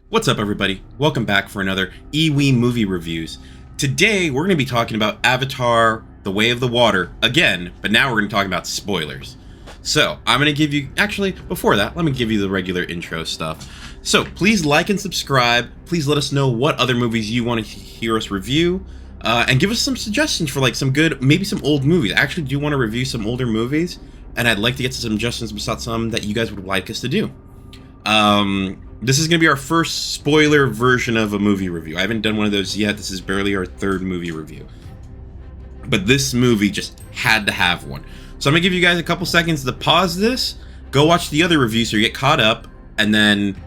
What's up, everybody? Welcome back for another EWE movie reviews. Today, we're going to be talking about Avatar: The Way of the Water again, but now we're going to talk about spoilers. So, I'm going to give you... Actually, before that, let me give you the regular intro stuff. So, please like and subscribe. Please let us know what other movies you want to hear us review. And give us some suggestions for, like, some good... Maybe some old movies. I actually do want to review some older movies, and I'd like to get some suggestions about some that you guys would like us to do. This is going to be our first spoiler version of a movie review. I haven't done one of those yet. This is barely our third movie review. But this movie just had to have one. So I'm going to give you guys a couple seconds to pause this, go watch the other review so you get caught up, and then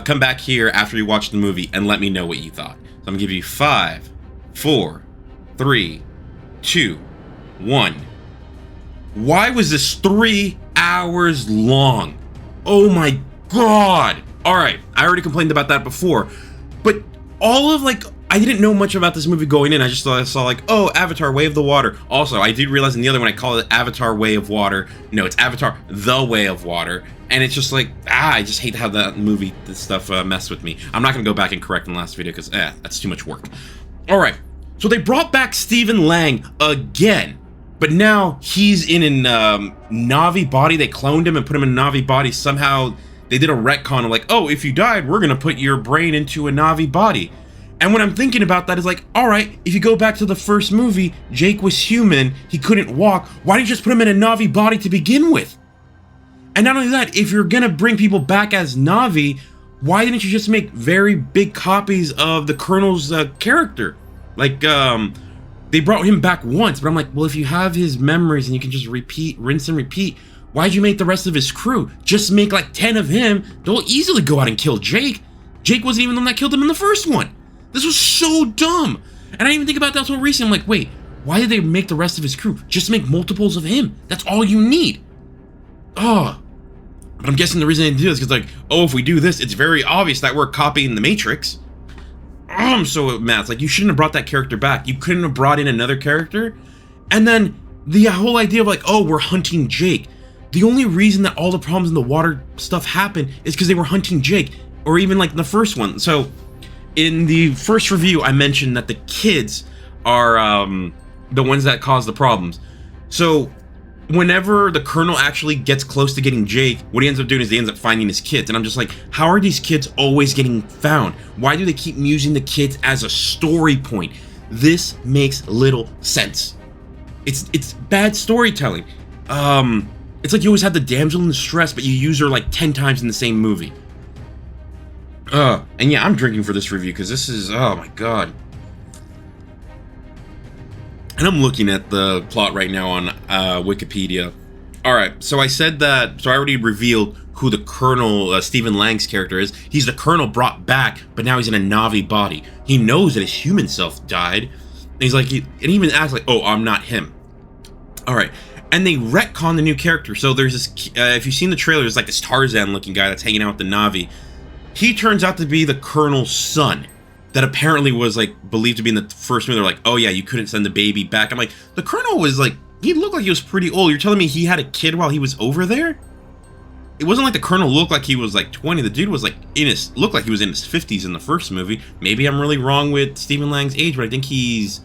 come back here after you watch the movie and let me know what you thought. So I'm going to give you 5, 4, 3, 2, 1. Why was this 3 hours long? Oh my god! Alright, I already complained about that before, but all of, like, I didn't know much about this movie going in. I just thought I saw, like, oh, Avatar: Way of the Water. Also, I did realize in the other one I call it Avatar: Way of Water. No, it's Avatar: The Way of Water. And it's just like, I just hate how that movie, this stuff messed with me. I'm not going to go back and correct in the last video because, that's too much work. Alright, so they brought back Stephen Lang again. But now he's in a Na'vi body. They cloned him and put him in a Na'vi body. Somehow they did a retcon of like, oh, if you died, we're going to put your brain into a Na'vi body. And when I'm thinking about that, is like, all right, if you go back to the first movie, Jake was human. He couldn't walk. Why didn't you just put him in a Na'vi body to begin with? And not only that, if you're going to bring people back as Na'vi, why didn't you just make very big copies of the Colonel's character? Like, they brought him back once, but I'm like, well, if you have his memories and you can just rinse and repeat, why'd you make the rest of his crew? Just make like 10 of him. They'll easily go out and kill Jake. Jake wasn't even the one that killed him in the first one. This was so dumb. And I didn't even think about that until recently. I'm like, wait, why did they make the rest of his crew? Just make multiples of him. That's all you need. Oh. But I'm guessing the reason they do this is because, like, oh, if we do this, it's very obvious that we're copying the Matrix. I'm so mad. It's like, you shouldn't have brought that character back. You couldn't have brought in another character. And then the whole idea of like, oh, we're hunting Jake. The only reason that all the problems in the water stuff happened is because they were hunting Jake, or even like the first one. So in the first review, I mentioned that the kids are the ones that cause the problems. So whenever the Colonel actually gets close to getting Jake, what he ends up doing is he ends up finding his kids. And I'm just like, how are these kids always getting found? Why do they keep using the kids as a story point? This makes little sense. It's bad storytelling. It's like you always have the damsel in distress, but you use her like 10 times in the same movie. And yeah, I'm drinking for this review because this is, oh my god. And I'm looking at the plot right now on Wikipedia. Alright, so I said that, so I already revealed who the Colonel, Stephen Lang's character is. He's the Colonel brought back, but now he's in a Na'vi body. He knows that his human self died. And he's like, and he even acts like, oh, I'm not him. Alright, and they retcon the new character. So there's this, if you've seen the trailer, there's like this Tarzan looking guy that's hanging out with the Na'vi. He turns out to be the Colonel's son. That apparently was like believed to be in the first movie. They're like, oh yeah, you couldn't send the baby back. I'm like, the Colonel was like, he looked like he was pretty old. You're telling me he had a kid while he was over there? It wasn't like the Colonel looked like he was like 20. The dude was like looked like he was in his 50s in the first movie. Maybe I'm really wrong with Stephen Lang's age, but I think he's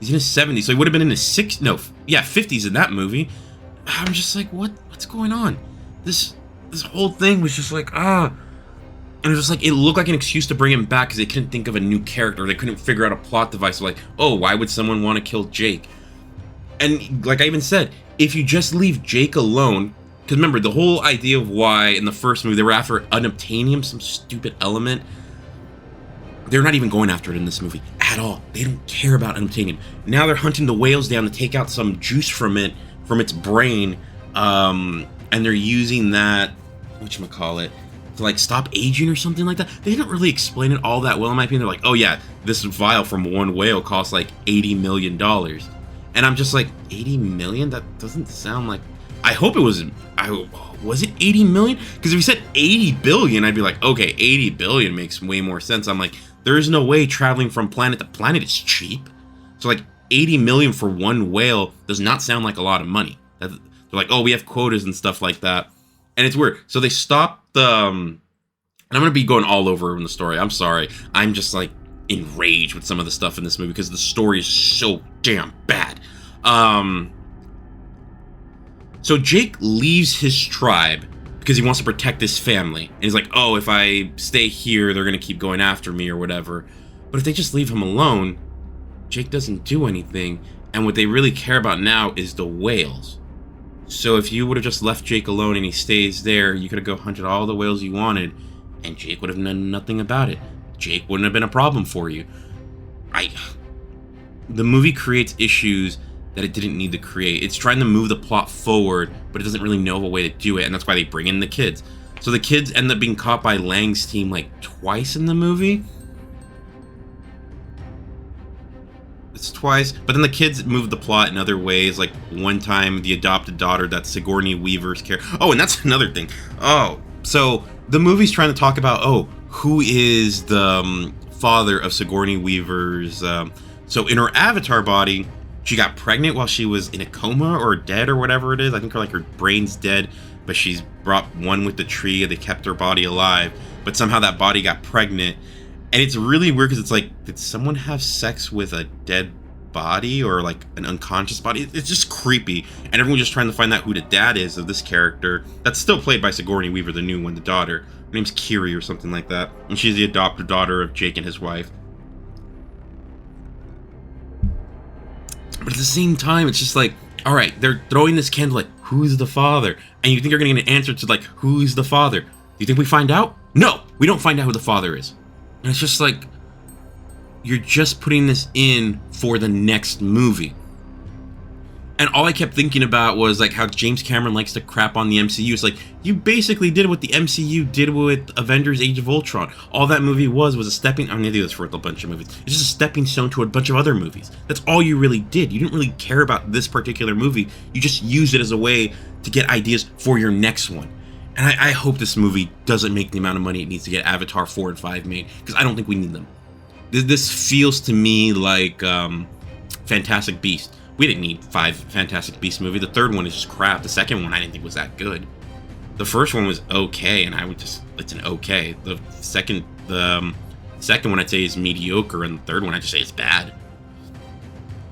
in his 70s. So he would have been in his 50s in that movie. I'm just like, what's going on? This whole thing was just like, And it was like, it looked like an excuse to bring him back because they couldn't think of a new character. They couldn't figure out a plot device. Like, oh, why would someone want to kill Jake? And like I even said, if you just leave Jake alone, because remember, the whole idea of why in the first movie they were after unobtainium, some stupid element, they're not even going after it in this movie at all. They don't care about unobtainium. Now they're hunting the whales down to take out some juice from its brain, and they're using that, whatchamacallit, to like stop aging or something like that. They didn't really explain it all that well in my opinion. They're like, oh yeah, this vial from one whale costs like $80 million. And I'm just like, 80 million? That doesn't sound like... I hope it was... Was it 80 million? Because if you said 80 billion, I'd be like, okay, 80 billion makes way more sense. I'm like, there is no way traveling from planet to planet is cheap. So like 80 million for one whale does not sound like a lot of money. They're like, oh, we have quotas and stuff like that. And it's weird. So they stopped the And I'm going to be going all over in the story. I'm sorry. I'm just like enraged with some of the stuff in this movie because the story is so damn bad. So Jake leaves his tribe because he wants to protect his family. And he's like, oh, if I stay here, they're going to keep going after me or whatever. But if they just leave him alone, Jake doesn't do anything. And what they really care about now is the whales. So if you would have just left Jake alone and he stays there, you could have go hunted all the whales you wanted, and Jake would have done nothing about it. Jake wouldn't have been a problem for you. The movie creates issues that it didn't need to create. It's trying to move the plot forward, but it doesn't really know of a way to do it, and that's why they bring in the kids. So the kids end up being caught by Lang's team like twice in the movie. It's twice, but then the kids move the plot in other ways. Like one time, the adopted daughter, that Sigourney Weaver's character. Oh, and that's another thing. Oh, so the movie's trying to talk about, who is the father of Sigourney Weaver's. So in her avatar body, she got pregnant while she was in a coma or dead or whatever it is. I think her brain's dead, but she's brought one with the tree. They kept her body alive, but somehow that body got pregnant. And it's really weird because it's like, did someone have sex with a dead body or like an unconscious body? It's just creepy. And everyone's just trying to find out who the dad is of this character. That's still played by Sigourney Weaver, the new one, the daughter. Her name's Kiri or something like that. And she's the adopted daughter of Jake and his wife. But at the same time, it's just like, all right, they're throwing this candle like, who's the father? And you think you're going to get an answer to like, who's the father? Do you think we find out? No, we don't find out who the father is. And it's just like, you're just putting this in for the next movie. And all I kept thinking about was like how James Cameron likes to crap on the MCU. It's like, you basically did what the MCU did with Avengers Age of Ultron. All that movie was a stepping... I'm going to do this for a bunch of movies. It's just a stepping stone to a bunch of other movies. That's all you really did. You didn't really care about this particular movie. You just used it as a way to get ideas for your next one. And I hope this movie doesn't make the amount of money it needs to get Avatar 4 and 5 made, because I don't think we need them. This feels to me like Fantastic Beast. We didn't need 5 Fantastic Beasts movies. The third one is just crap. The second one I didn't think was that good. The first one was okay, and it's an okay. The second one I'd say is mediocre, and the third one I'd just say it's bad.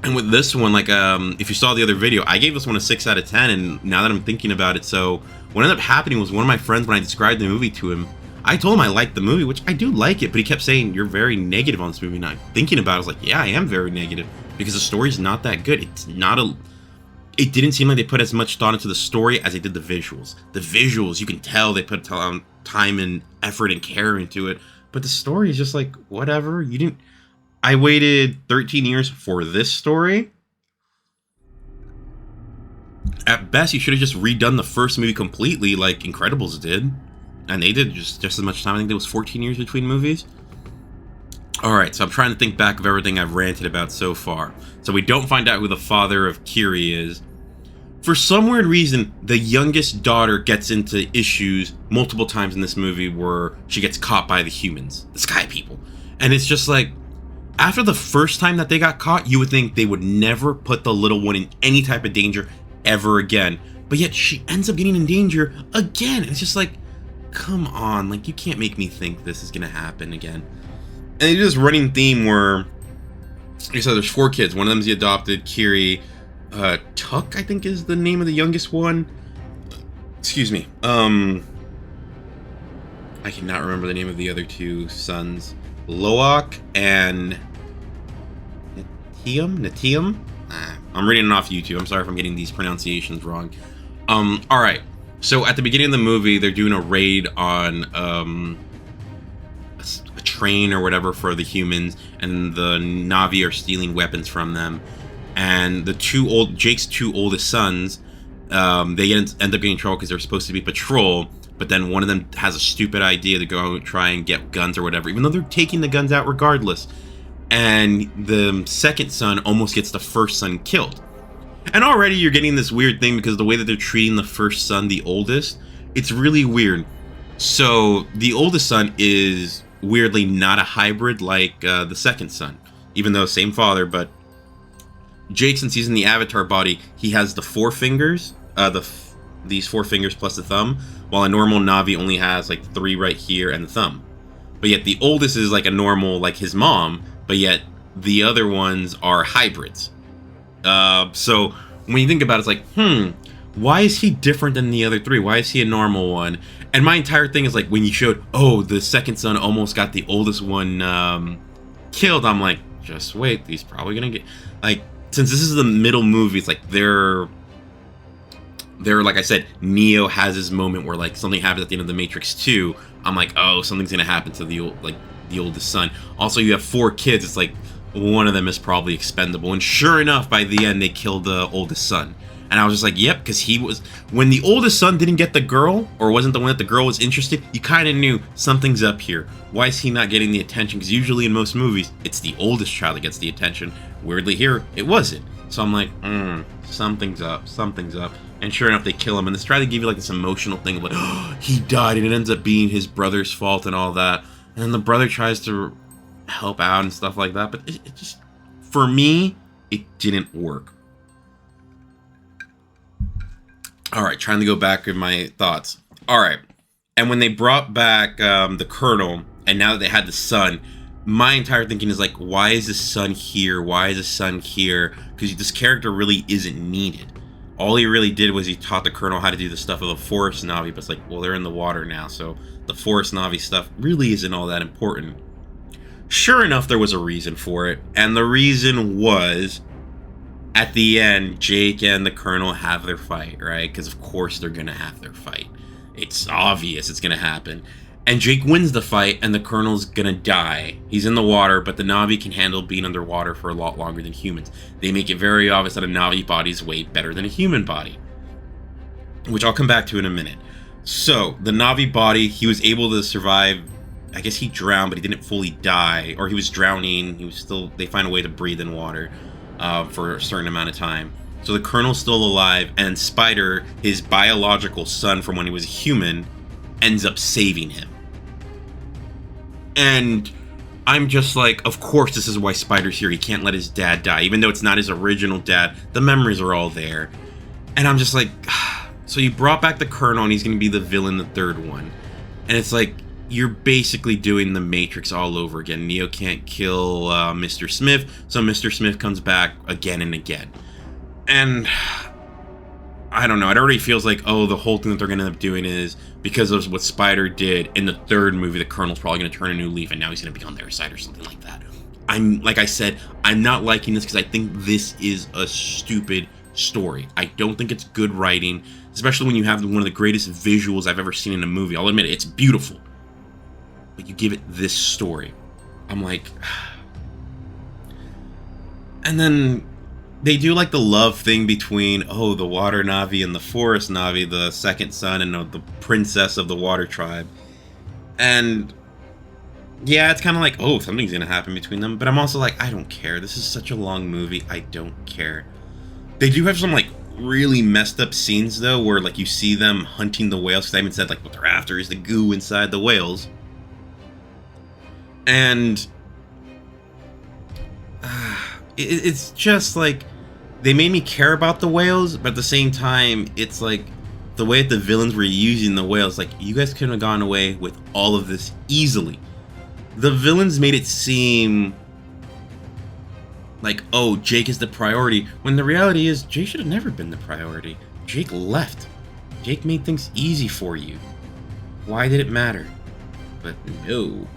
And with this one, like, if you saw the other video, I gave this one a 6 out of 10, and now that I'm thinking about it, so what ended up happening was one of my friends, when I described the movie to him, I told him I liked the movie, which I do like it, but he kept saying, you're very negative on this movie. Not thinking about it, I was like, yeah, I am very negative, because the story's not that good. It didn't seem like they put as much thought into the story as they did the visuals. The visuals, you can tell they put time and effort and care into it, but the story is just like, whatever. I waited 13 years for this story. At best, you should have just redone the first movie completely like Incredibles did. And they did just as much time. I think there was 14 years between movies. Alright, so I'm trying to think back of everything I've ranted about so far. So we don't find out who the father of Kiri is. For some weird reason, the youngest daughter gets into issues multiple times in this movie where she gets caught by the humans, the sky people. And it's just like, after the first time that they got caught, you would think they would never put the little one in any type of danger ever again. But yet she ends up getting in danger again. It's just like, come on, like, you can't make me think this is gonna happen again. And they do this running theme where, like I said, there's 4 kids. One of them's the adopted, Kiri. Tuck, I think, is the name of the youngest one. Excuse me. I cannot remember the name of the other 2 sons. Loak and Natium? I'm reading it off YouTube. I'm sorry if I'm getting these pronunciations wrong. Alright. So at the beginning of the movie, they're doing a raid on a train or whatever for the humans, and the Na'vi are stealing weapons from them. And Jake's 2 oldest sons, they end up getting in trouble because they're supposed to be patrol. But then one of them has a stupid idea to go try and get guns or whatever, even though they're taking the guns out regardless. And the second son almost gets the first son killed. And already you're getting this weird thing because the way that they're treating the first son, the oldest, it's really weird. So the oldest son is weirdly not a hybrid like the second son, even though same father. But Jake, since he's in the Avatar body, he has the 4 fingers, these 4 fingers plus the thumb. while a normal Na'vi only has like 3 right here and the thumb. But yet the oldest is like a normal, like his mom, but yet the other ones are hybrids. So when you think about it, it's like, why is he different than the other 3? Why is he a normal one? And my entire thing is like, when you showed, oh, the second son almost got the oldest one killed, I'm like, just wait, he's probably gonna get, like, since this is the middle movie, it's like they're like I said, Neo has his moment where like something happens at the end of the Matrix 2. I'm like, oh, something's gonna happen to the oldest son. Also, you have 4 kids. It's like one of them is probably expendable. And sure enough, by the end, they killed the oldest son. And I was just like, yep, because he was, when the oldest son didn't get the girl, or wasn't the one that the girl was interested, you kind of knew something's up here. Why is he not getting the attention? Because usually in most movies, it's the oldest child that gets the attention. Weirdly here, it wasn't. So I'm like, something's up, something's up. And sure enough, they kill him. And they try to give you like this emotional thing of like, oh, he died, and it ends up being his brother's fault and all that. And then the brother tries to help out and stuff like that. But it just, for me, it didn't work. All right, trying to go back in my thoughts. All right, and when they brought back the Colonel, and now that they had the son, my entire thinking is like, why is the son here? Why is the son here? Because this character really isn't needed. All he really did was he taught the Colonel how to do the stuff of the Forest Na'vi, but it's like, well, they're in the water now, so the Forest Na'vi stuff really isn't all that important. Sure enough, there was a reason for it, and the reason was, at the end, Jake and the Colonel have their fight, right? Because of course they're gonna have their fight. It's obvious it's gonna happen. And Jake wins the fight, and the Colonel's gonna die. He's in the water, but the Na'vi can handle being underwater for a lot longer than humans. They make it very obvious that a Na'vi body is way better than a human body, which I'll come back to in a minute. So, the Na'vi body, he was able to survive. I guess he drowned, but he didn't fully die. Or he was drowning. He was still, they find a way to breathe in water for a certain amount of time. So the Colonel's still alive, and Spider, his biological son from when he was a human, ends up saving him. And I'm just like, of course this is why Spider's here. He can't let his dad die. Even though it's not his original dad, the memories are all there. And I'm just like, so you brought back the Colonel, and he's going to be the villain, the third one. And it's like, you're basically doing the Matrix all over again. Neo can't kill Mr. Smith, so Mr. Smith comes back again and again. And I don't know, it already feels like, oh, the whole thing that they're going to end up doing is because of what Spider did in the third movie, the Colonel's probably going to turn a new leaf, and now he's going to be on their side or something like that. Like I said, I'm not liking this because I think this is a stupid story. I don't think it's good writing, especially when you have one of the greatest visuals I've ever seen in a movie. I'll admit it, it's beautiful. But you give it this story. I'm like... And then they do like the love thing between, oh, the Water Na'vi and the Forest Na'vi, the second son and the princess of the Water Tribe. And yeah, it's kind of like, oh, something's going to happen between them. But I'm also like, I don't care. This is such a long movie. I don't care. They do have some like really messed up scenes though, where like you see them hunting the whales. Because I even said like what they're after is the goo inside the whales. And it's just like, they made me care about the whales, but at the same time, it's like the way that the villains were using the whales, like, you guys could have gone away with all of this easily. The villains made it seem like, oh, Jake is the priority, when the reality is, Jake should have never been the priority. Jake left. Jake made things easy for you. Why did it matter? But no.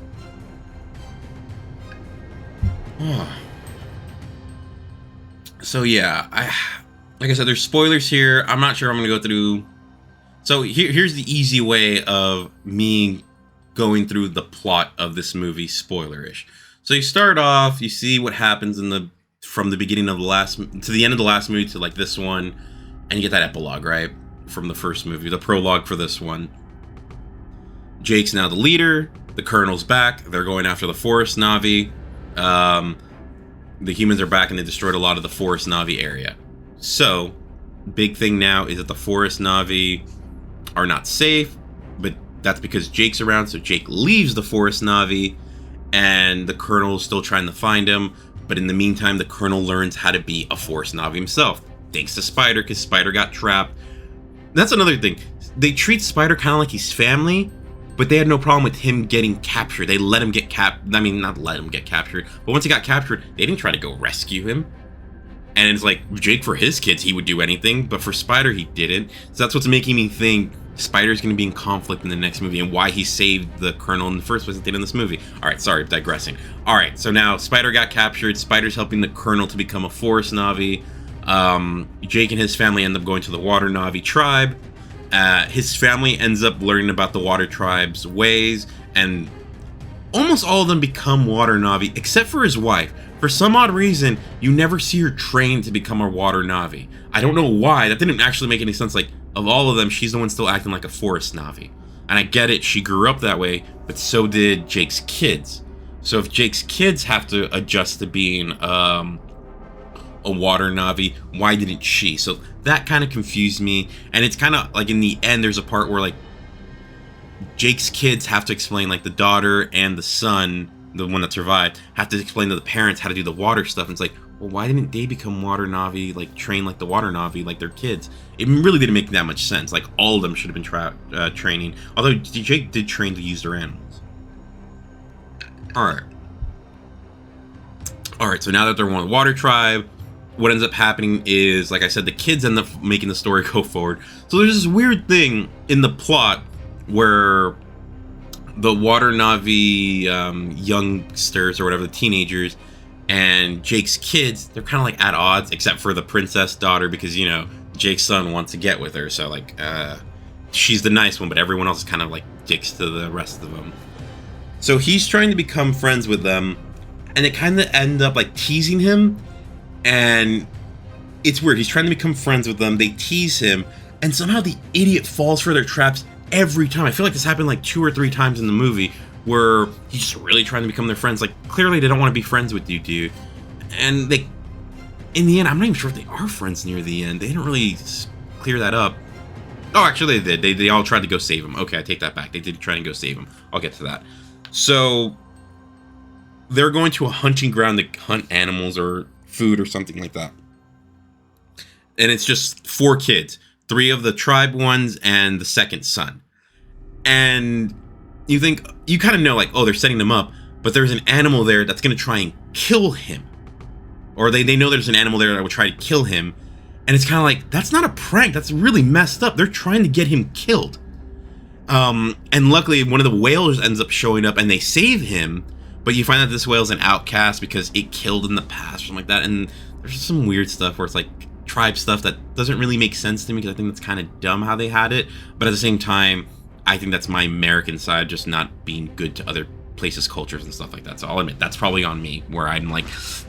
So yeah, like I said, there's spoilers here. I'm not sure I'm gonna go through. So here's the easy way of me going through the plot of this movie, spoilerish. So you start off, you see what happens from the beginning of the last to the end of the last movie to like this one, and you get that epilogue, right, from the first movie, the prologue for this one. Jake's now the leader. The Colonel's back. They're going after the Forest Na'vi. The humans are back, and they destroyed a lot of the Forest Na'vi area. So, big thing now is that the Forest Na'vi are not safe, but that's because Jake's around, so Jake leaves the Forest Na'vi, and the Colonel's still trying to find him, but in the meantime, the Colonel learns how to be a Forest Na'vi himself, thanks to Spider, because Spider got trapped. That's another thing. They treat Spider kind of like he's family, but they had no problem with him getting captured. They let him get not let him get captured, but once he got captured, they didn't try to go rescue him. And it's like, Jake, for his kids, he would do anything, but for Spider, he didn't. So that's what's making me think Spider's going to be in conflict in the next movie, and why he saved the Colonel in the first place at the end of this movie. All right, sorry, digressing. All right, so now Spider got captured. Spider's helping the Colonel to become a Forest Na'vi. Jake and his family end up going to the Water Na'vi tribe. His family ends up learning about the Water Tribe's ways, and almost all of them become Water Na'vi, except for his wife. For some odd reason, you never see her trained to become a Water Na'vi. I don't know why. That didn't actually make any sense. Like, of all of them, she's the one still acting like a Forest Na'vi. And I get it, she grew up that way, but so did Jake's kids. So if Jake's kids have to adjust to being a Water Na'vi, why didn't she? So that kind of confused me. And it's kind of like, in the end, there's a part where, like, Jake's kids have to explain, like, the daughter and the son, the one that survived, have to explain to the parents how to do the water stuff. And it's like, well, why didn't they become Water Na'vi, like, train like the Water Na'vi, like their kids? It really didn't make that much sense. Like, all of them should have been training. Although Jake did train to use their animals. Alright, so now that they're one of the Water Tribe, what ends up happening is, like I said, the kids end up making the story go forward. So there's this weird thing in the plot where the Water Na'vi youngsters, or whatever, the teenagers, and Jake's kids, they're kind of like at odds, except for the princess daughter, because, you know, Jake's son wants to get with her. So, like, she's the nice one, but everyone else is kind of like dicks to the rest of them. So he's trying to become friends with them, and they kind of end up, like, teasing him. And it's weird. He's trying to become friends with them. They tease him, and somehow the idiot falls for their traps every time. I feel like this happened like 2 or 3 times in the movie, where he's just really trying to become their friends. Like, clearly they don't want to be friends with you, dude. And they, in the end, I'm not even sure if they are friends near the end. They didn't really clear that up. Oh, actually they did. They all tried to go save him. Okay, I take that back. They did try and go save him. I'll get to that. So they're going to a hunting ground to hunt animals or food or something like that. And it's just 4 kids. 3 of the tribe ones and the second son. And you think, you kind of know, like, oh, they're setting them up, but there's an animal there that's going to try and kill him. Or they know there's an animal there that will try to kill him. And it's kind of like, that's not a prank. That's really messed up. They're trying to get him killed. And luckily, one of the whales ends up showing up and they save him. But you find out this whale's an outcast because it killed in the past or something like that. And there's just some weird stuff where it's like tribe stuff that doesn't really make sense to me, because I think that's kind of dumb how they had it. But at the same time, I think that's my American side just not being good to other places' cultures and stuff like that. So I'll admit, that's probably on me, where I'm like,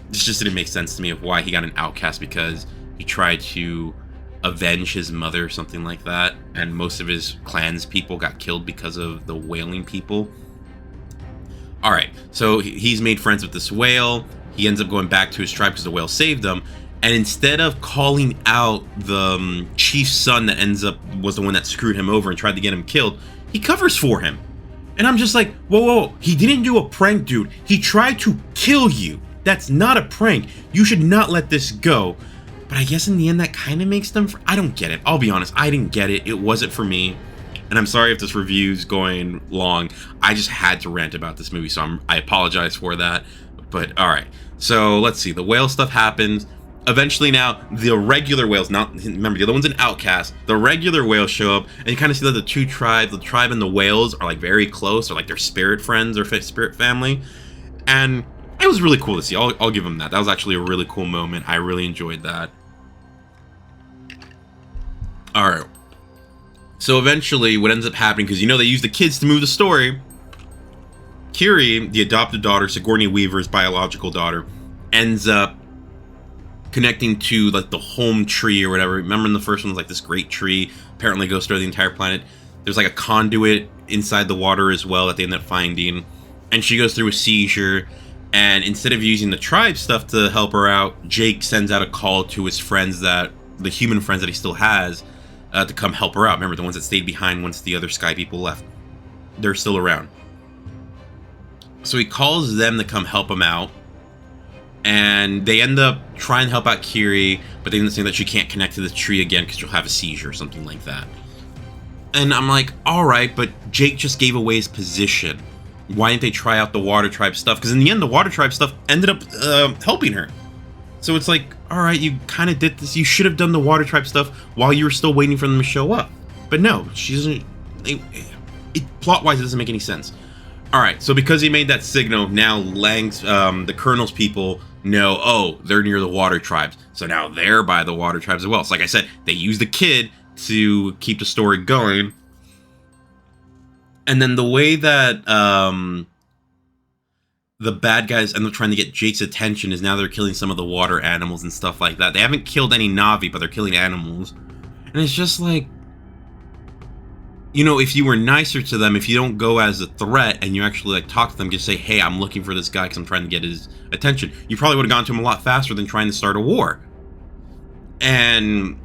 this just didn't make sense to me of why he got an outcast because he tried to avenge his mother or something like that. And most of his clan's people got killed because of the whaling people. All right, so he's made friends with this whale. He ends up going back to his tribe because the whale saved him. And instead of calling out the chief's son that was the one that screwed him over and tried to get him killed, he covers for him. And I'm just like, whoa, he didn't do a prank, dude. He tried to kill you. That's not a prank. You should not let this go. But I guess in the end, that kind of makes them... I don't get it. I'll be honest. I didn't get it. It wasn't for me. And I'm sorry if this review's going long. I just had to rant about this movie, so I apologize for that. But, all right. So, let's see. The whale stuff happens. Eventually now, the regular whales, remember, the other one's an outcast. The regular whales show up, and you kind of see that the 2 tribes, the tribe and the whales, are like very close, or like they're spirit friends or spirit family. And it was really cool to see. I'll give them that. That was actually a really cool moment. I really enjoyed that. All right. So eventually, what ends up happening, because you know they use the kids to move the story, Kiri, the adopted daughter, Sigourney Weaver's biological daughter, ends up connecting to like the home tree or whatever. Remember in the first one was like this great tree, apparently goes through the entire planet. There's like a conduit inside the water as well that they end up finding, and she goes through a seizure. And instead of using the tribe stuff to help her out, Jake sends out a call to his friends, the human friends that he still has, to come help her out. Remember, the ones that stayed behind once the other sky people left. They're still around. So he calls them to come help him out. And they end up trying to help out Kiri, but they end up saying that she can't connect to the tree again because she'll have a seizure or something like that. And I'm like, all right, but Jake just gave away his position. Why didn't they try out the Water Tribe stuff? Because in the end, the Water Tribe stuff ended up helping her. So it's like, all right, you kind of did this. You should have done the Water Tribe stuff while you were still waiting for them to show up. But no, she doesn't. Plot-wise, it doesn't make any sense. All right, so because he made that signal, now Lang's, the Colonel's people know, oh, they're near the Water Tribes. So now they're by the Water Tribes as well. So like I said, they use the kid to keep the story going. And then the way that the bad guys end up trying to get Jake's attention is now they're killing some of the water animals and stuff like that. They haven't killed any Na'vi, but they're killing animals. And it's just like, you know, if you were nicer to them, if you don't go as a threat and you actually like talk to them, just say, hey, I'm looking for this guy because I'm trying to get his attention, you probably would have gone to him a lot faster than trying to start a war. And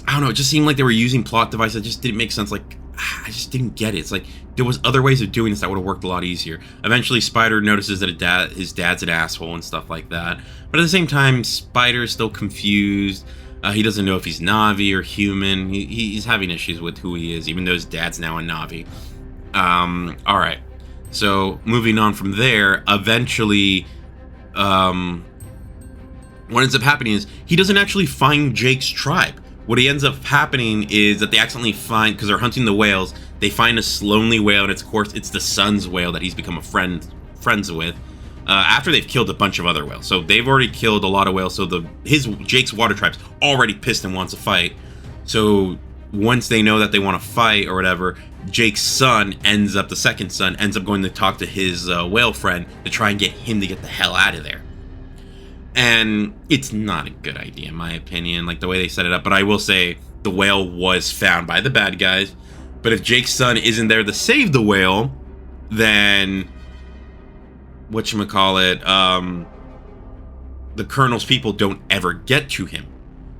I don't know, it just seemed like they were using plot devices that just didn't make sense. Like, I just didn't get it. It's like there was other ways of doing this that would have worked a lot easier. Eventually, Spider notices that his dad's an asshole and stuff like that. But at the same time, Spider is still confused. He doesn't know if he's Na'vi or human. He's having issues with who he is, even though his dad's now a Na'vi. All right. So moving on from there, eventually, what ends up happening is he doesn't actually find Jake's tribe. What ends up happening is that they accidentally find, because they're hunting the whales, they find a lonely whale, and of course it's the son's whale that he's become friends with. After they've killed a bunch of other whales. So they've already killed a lot of whales, so Jake's Water Tribe's already pissed and wants to fight. So once they know that they want to fight or whatever, Jake's son the second son ends up going to talk to his whale friend to try and get him to get the hell out of there. And it's not a good idea in my opinion, like the way they set it up. But I will say the whale was found by the bad guys. But if Jake's son isn't there to save the whale, then whatchamacallit, the Colonel's people don't ever get to him.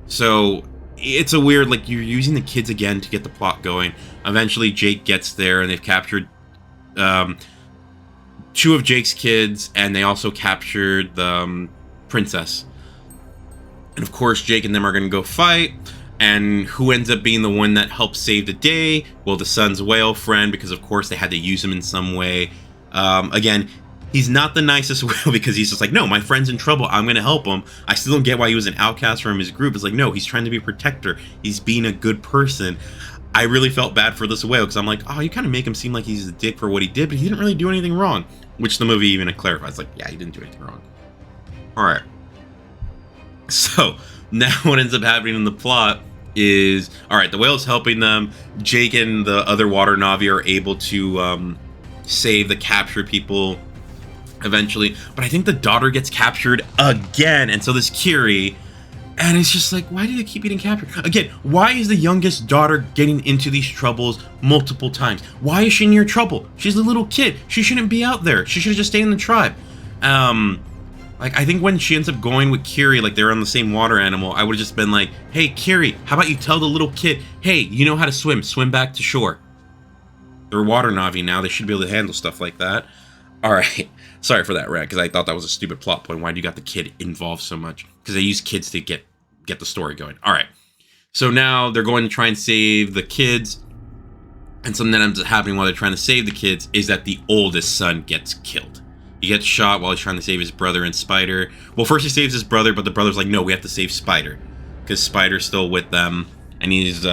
So it's a weird, like, you're using the kids again to get the plot going. Eventually Jake gets there and they've captured two of Jake's kids, and they also captured the princess. And of course Jake and them are going to go fight. And who ends up being the one that helps save the day? Well, the son's whale friend, because of course they had to use him in some way. Again, he's not the nicest whale because he's just like, no, my friend's in trouble, I'm going to help him. I still don't get why he was an outcast from his group. It's like, no, he's trying to be a protector. He's being a good person. I really felt bad for this whale because I'm like, oh, you kind of make him seem like he's a dick for what he did, but he didn't really do anything wrong. Which the movie even clarifies, like, yeah, he didn't do anything wrong. All right. So now what ends up happening in the plot is, all right, the whale's helping them. Jake and the other water Na'vi are able to save the captured people eventually. But I think the daughter gets captured again, and so does Kiri. And it's just like, why do they keep getting captured? Again, why is the youngest daughter getting into these troubles multiple times? Why is she near trouble? She's a little kid. She shouldn't be out there. She should just stay in the tribe. Like, I think when she ends up going with Kiri, like they're on the same water animal, I would have just been like, hey, Kiri, how about you tell the little kid, hey, you know how to swim. Swim back to shore. They're water Na'vi now. They should be able to handle stuff like that. All right. Sorry for that rant, because I thought that was a stupid plot point. Why do you got the kid involved so much? Because they use kids to get the story going. All right. So now they're going to try and save the kids. And something that ends up happening while they're trying to save the kids is that the oldest son gets killed. He gets shot while he's trying to save his brother and Spider. Well, first he saves his brother, but the brother's like, no, we have to save Spider. Because Spider's still with them. And he's,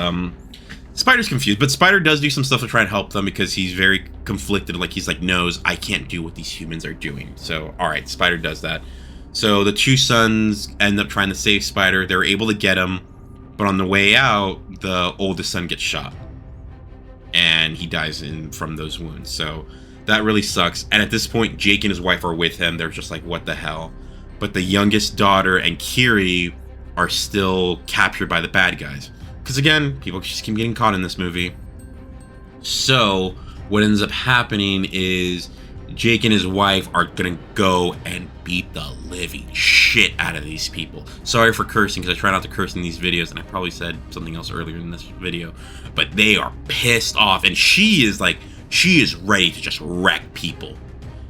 Spider's confused. But Spider does do some stuff to try and help them because he's very conflicted. Like, he's like, knows I can't do what these humans are doing. So, alright, Spider does that. So the two sons end up trying to save Spider. They're able to get him. But on the way out, the oldest son gets shot. And he dies from those wounds. So that really sucks. And at this point, Jake and his wife are with him. They're just like, what the hell? But the youngest daughter and Kiri are still captured by the bad guys. Because again, people just keep getting caught in this movie. So what ends up happening is Jake and his wife are going to go and beat the living shit out of these people. Sorry for cursing, because I try not to curse in these videos, and I probably said something else earlier in this video. But they are pissed off, and she is ready to just wreck people.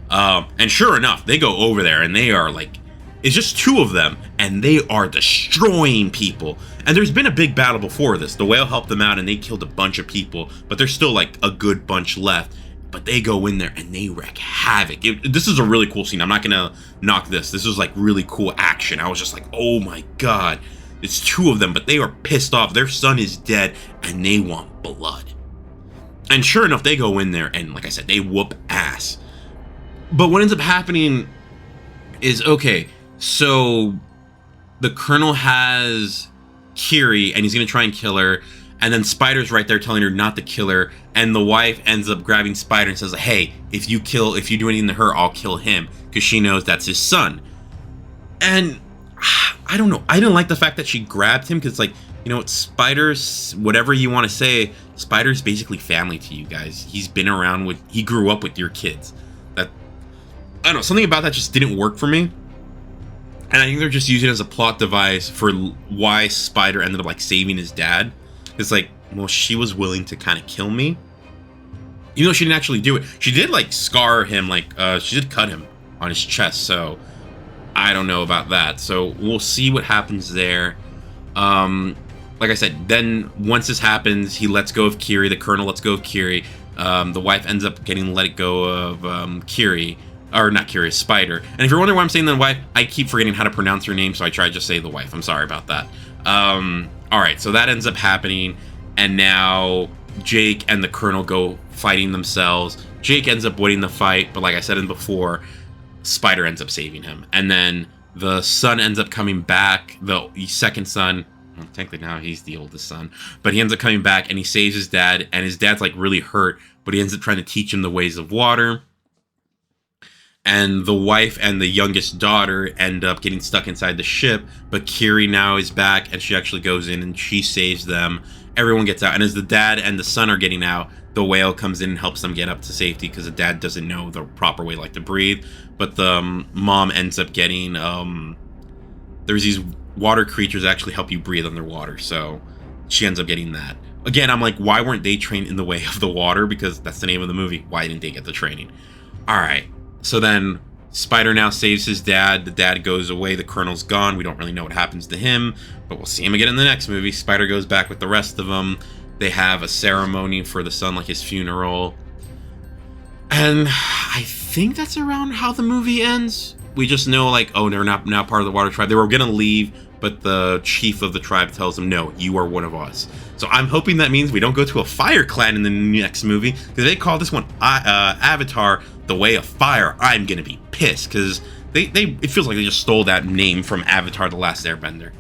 And sure enough, they go over there and they are like It's just two of them, and they are destroying people. And there's been a big battle before this. The whale helped them out, and they killed a bunch of people, but there's still like a good bunch left. But they go in there and they wreak havoc. This is a really cool scene. I'm not gonna knock this. This is like really cool action. I was just like, oh my god. It's two of them, but they are pissed off. Their son is dead and they want blood. And sure enough, they go in there and, like I said, they whoop ass. But what ends up happening is, okay, so the Colonel has Kiri and he's gonna try and kill her. And then Spider's right there telling her not to kill her, and the wife ends up grabbing Spider and says, hey, if you do anything to her, I'll kill him, because she knows that's his son. And I don't know, I didn't like the fact that she grabbed him, because, like, you know, Spider's, whatever you want to say, Spider's basically family to you guys. He's been around with, he grew up with your kids. That, I don't know, something about that just didn't work for me. And I think they're just using it as a plot device for why Spider ended up, like, saving his dad. It's like, well, she was willing to kind of kill me. Even though she didn't actually do it. She did, like, scar him, like, she did cut him on his chest, so I don't know about that. So we'll see what happens there. Like I said, then once this happens, he lets go of Kiri. The Colonel lets go of Kiri. The wife ends up getting let go of Kiri. Or not Kiri, Spider. And if you're wondering why I'm saying the wife, I keep forgetting how to pronounce her name, so I try to just say the wife. I'm sorry about that. Alright, so that ends up happening, and now Jake and the Colonel go fighting themselves. Jake ends up winning the fight, but like I said before, Spider ends up saving him. And then the son ends up coming back, the second son, well, technically now he's the oldest son, but he ends up coming back and he saves his dad, and his dad's like really hurt, but he ends up trying to teach him the ways of water. And the wife and the youngest daughter end up getting stuck inside the ship, but Kiri now is back, and she actually goes in and she saves them. Everyone gets out, and as the dad and the son are getting out, the whale comes in and helps them get up to safety, because the dad doesn't know the proper way, like, to breathe. But the mom ends up getting, there's these water creatures that actually help you breathe underwater, so she ends up getting that. Again, I'm like, why weren't they trained in the way of the water? Because that's the name of the movie. Why didn't they get the training? Alright. So then Spider now saves his dad. The dad goes away. The Colonel's gone. We don't really know what happens to him, but we'll see him again in the next movie. Spider goes back with the rest of them. They have a ceremony for the son, like his funeral. And I think that's around how the movie ends. We just know, like, oh, they're not now part of the Water Tribe. They were going to leave, but the chief of the tribe tells them, no, you are one of us. So I'm hoping that means we don't go to a fire clan in the next movie, because they call this one Avatar: The Way of Fire. I'm going to be pissed, because it feels like they just stole that name from Avatar: The Last Airbender.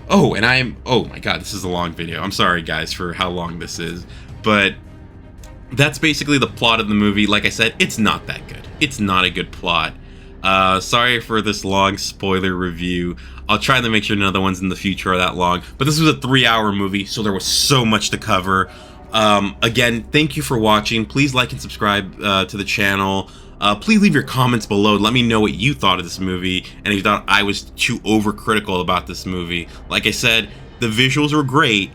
Oh, and oh my god, this is a long video. I'm sorry, guys, for how long this is, but that's basically the plot of the movie. Like I said, it's not that good. It's not a good plot. Sorry for this long spoiler review. I'll try to make sure none of the ones in the future are that long, but this was a 3-hour movie, so there was so much to cover. Again, thank you for watching. Please like and subscribe to the channel. Please leave your comments below. Let me know what you thought of this movie, and if you thought I was too overcritical about this movie. Like I said, the visuals were great,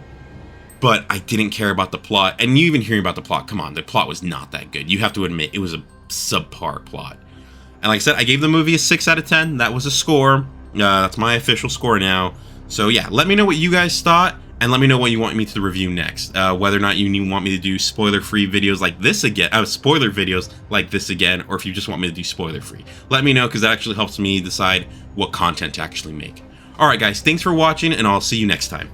but I didn't care about the plot. And you even hearing about the plot, come on, the plot was not that good. You have to admit, it was a subpar plot. And like I said, I gave the movie a 6 out of 10. That was a score. That's my official score now. So yeah, let me know what you guys thought, and let me know what you want me to review next. Whether or not you want me to do spoiler-free videos like this again, spoiler videos like this again, or if you just want me to do spoiler-free. Let me know, because that actually helps me decide what content to actually make. Alright guys, thanks for watching, and I'll see you next time.